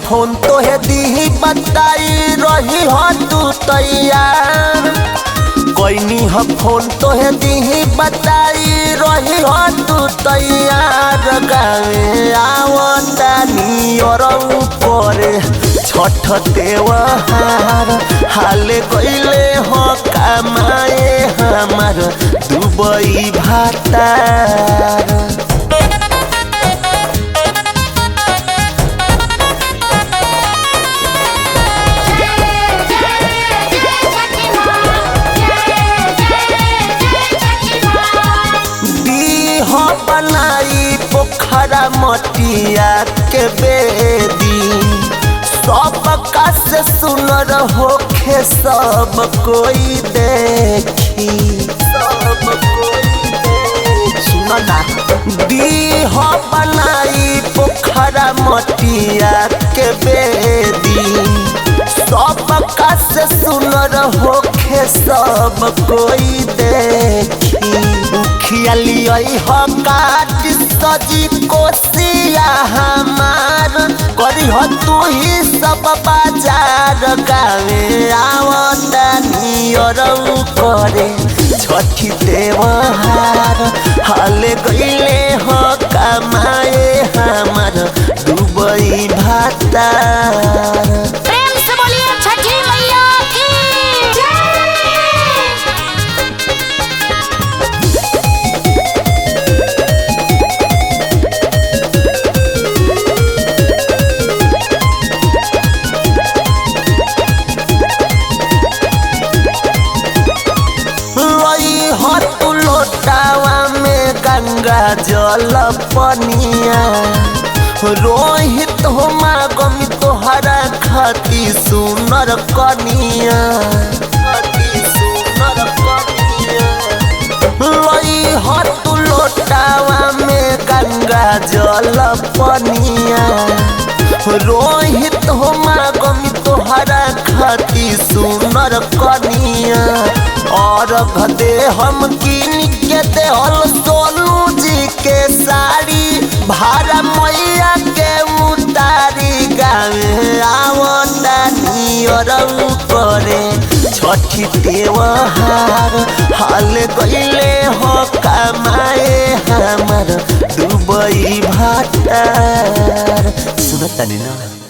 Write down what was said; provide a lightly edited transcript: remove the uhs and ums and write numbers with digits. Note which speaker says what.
Speaker 1: Phone तोहे दी बताई रही हो तू तैयार। कोई हो फोन तोहे दी बताई रही हो तू तैयार। गावे आवतानी और ऊपर छठ त्योहार हाले गईले हो कमाए हमार दुबई भातार। हो बनाई पोखरा मटिया के बेदी सबका से सुनर होखे सब कोई देखी सब कोई सुनना। दी हो बनाई पोखरा मटिया के बेदी सबका से सुनर होखे सब कोई देखी। खियाली हो काट सजी कोसिया हमार करी हो तू ही सब बाजार। गावे आवतानी और करे छठी त्योहार हाले गईले हो कमाए हमार दुबई भातार। तू लोटावा में गंगा जल पनिया रोहित हो मागमी तोहरा खाती सुनर कनिया लई हो तू लोटावा में गंगा जल पनिया रोहित हो मागमी तोहरा खाती सुनर कनिया। और घदे हम किन के देहल सोनू जी के साड़ी भारा मैया के उतारी। गावे आवतानी और करे छठी त्योहार हाल गईले हो कमाए हमार दुबई भातार। सुनता नहीं ना।